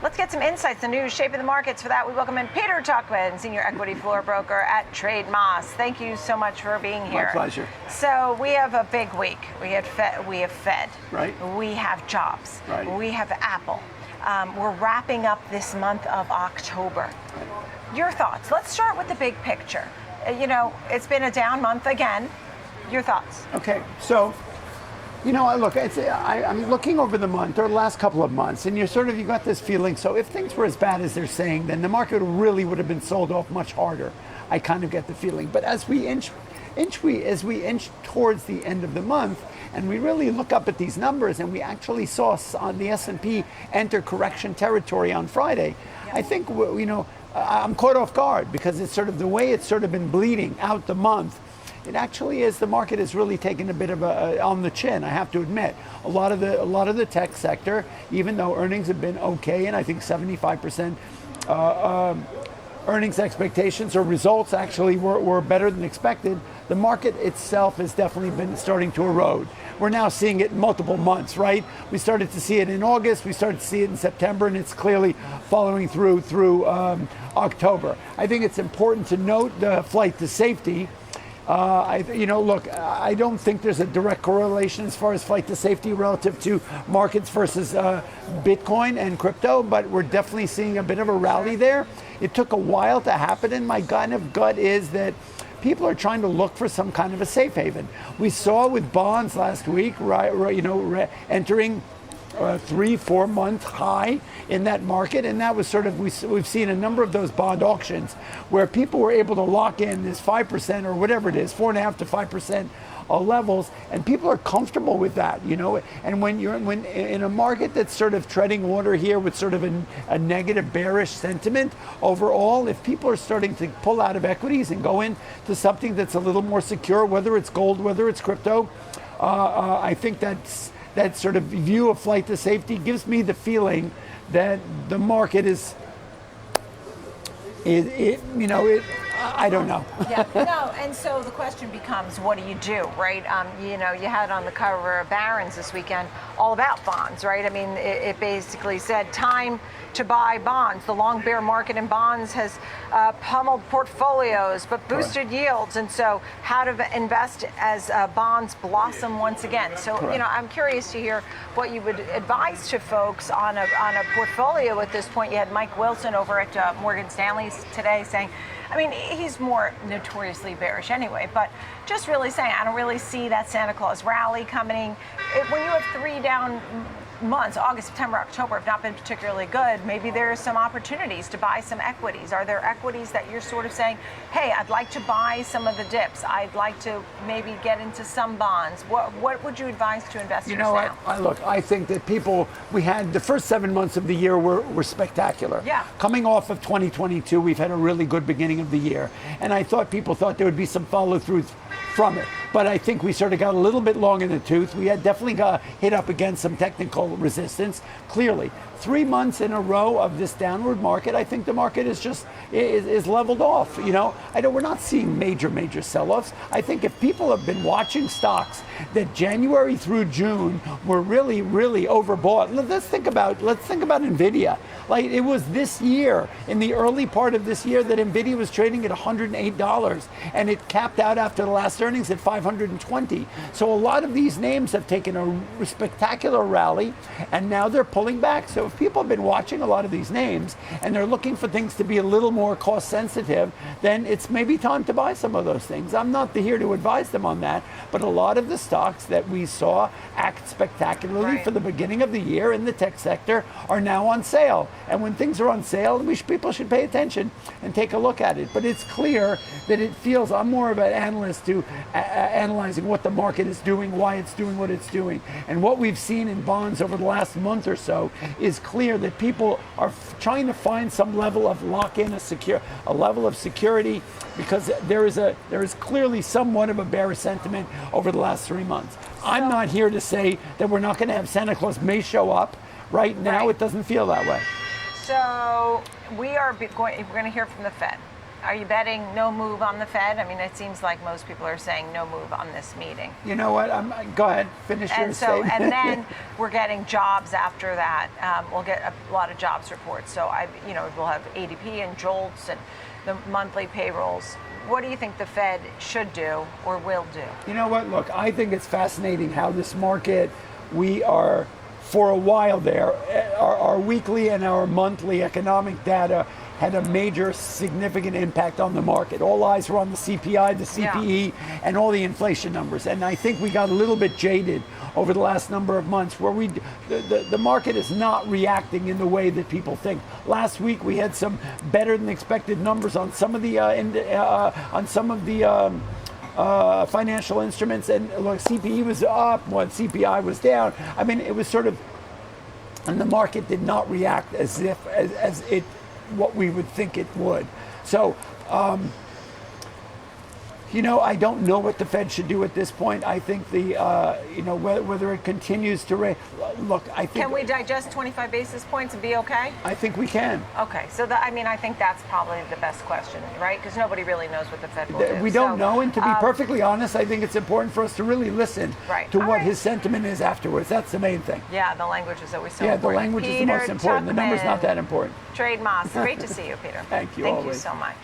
Let's get some insights, the news, shaping the markets. For that, we welcome in Peter Tuchman, Senior Equity Floor Broker at Trade Moss. Thank you so much for being here. My pleasure. So we have a big week. We have Fed. Right. We have jobs. Right. We have Apple. We're wrapping up this month of October. Your thoughts? Let's start with the big picture. It's been a down month again. Your thoughts? Okay, so, look, I'm looking over the month, or the last couple of months, and you got this feeling, so if things were as bad as they're saying, then the market really would have been sold off much harder. I kind of get the feeling. But as we inch towards the end of the month, and we really look up at these numbers, and we actually saw on the S&P enter correction territory on Friday, I think, I'm caught off guard because it's sort of the way it's sort of been bleeding out the month. It actually is, the market has really taken a bit of a on the chin, I have to admit. A lot of the tech sector, even though earnings have been okay, and I think 75% earnings expectations or results actually were better than expected, the market itself has definitely been starting to erode. We're now seeing it in multiple months, right? We started to see it in August, we started to see it in September, and it's clearly following through October. I think it's important to note the flight to safety. Look, I don't think there's a direct correlation as far as flight to safety relative to markets versus Bitcoin and crypto, but we're definitely seeing a bit of a rally there. It took a while to happen, and my kind of gut is that people are trying to look for some kind of a safe haven. We saw with bonds last week, entering 3-4 month high in that market, and that was sort of, we've seen a number of those bond auctions where people were able to lock in this 5% or whatever it is, 4.5% to 5% levels, and people are comfortable with that, and when in a market that's sort of treading water here with sort of a negative bearish sentiment overall, if people are starting to pull out of equities and go into something that's a little more secure, whether it's gold, whether it's crypto, I think that sort of view of flight to safety gives me the feeling that the market I don't know. And so the question becomes, what do, right? You had on the cover of Barron's this weekend all about bonds, right? I mean, it basically said time to buy bonds. The long bear market in bonds has pummeled portfolios, but boosted yields. And so how to invest as bonds blossom once again. So, I'm curious to hear what you would advise to folks on a portfolio at this point. You had Mike Wilson over at Morgan Stanley today saying, he's more notoriously bearish anyway, but just really saying, I don't really see that Santa Claus rally coming. When you have 3 down months, August, September, October, have not been particularly good, maybe there are some opportunities to buy some equities. Are there equities that you're sort of saying, hey, I'd like to buy some of the dips, I'd like to maybe get into some bonds? What would you advise to investors now? I think that we had the first 7 months of the year were spectacular. Yeah. Coming off of 2022, we've had a really good beginning of the year, and people thought there would be some follow through from it. But I think we sort of got a little bit long in the tooth. We had definitely got hit up against some technical resistance. Clearly, 3 months in a row of this downward market, I think the market is leveled off. We're not seeing major sell-offs. I think if people have been watching stocks that January through June were really overbought. Let's think about Nvidia. Like, it was this year, in the early part of this year, that Nvidia was trading at $108, and it capped out after the last earnings at $520. So a lot of these names have taken a spectacular rally, and now they're pulling back. So if people have been watching a lot of these names and they're looking for things to be a little more cost sensitive, then it's maybe time to buy some of those things. I'm not here to advise them on that, but a lot of the stocks that we saw act spectacularly for the beginning of the year in the tech sector are now on sale. And when things are on sale, people should pay attention and take a look at it. But it's clear that it feels, I'm more of an analyst to analyzing what the market is doing, why it's doing what it's doing. And what we've seen in bonds over the last month or so is clear that people are trying to find some level of lock-in, a level of security, because there is clearly somewhat of a bearish sentiment over the last 3 months. I'm not here to say that we're not going to have Santa Claus may show up. Right now, it doesn't feel that way. So we're going to hear from the Fed. Are you betting no move on the Fed? I mean, it seems like most people are saying no move on this meeting. You know what? Go ahead, finish your statement. And then we're getting jobs after that. We'll get a lot of jobs reports. So we'll have ADP and JOLTS and the monthly payrolls. What do you think the Fed should do or will do? You know what? Look, I think it's fascinating how this market, we are, for a while there, our weekly and our monthly economic data had a major significant impact on the market. All eyes were on the CPI, the CPE, and all the inflation numbers. And I think we got a little bit jaded over the last number of months where the market is not reacting in the way that people think. Last week we had some better than expected numbers on some of the financial instruments, and look, CPE was up when CPI was down. I mean, it was sort of, and the market did not react as what we would think it would. So, I don't know what the Fed should do at this point. I think whether it continues to raise. Look, I think. Can we digest 25 basis points and be okay? I think we can. Okay, so I think that's probably the best question, right? Because nobody really knows what the Fed will do. We don't know, and to be perfectly honest, I think it's important for us to really listen to what his sentiment is afterwards. That's the main thing. Yeah, the language is always so important. Yeah, the language is the most important. Tuchman, the number's not that important. Trade Moss. Great to see you, Peter. Thank you. Thank always. you so much.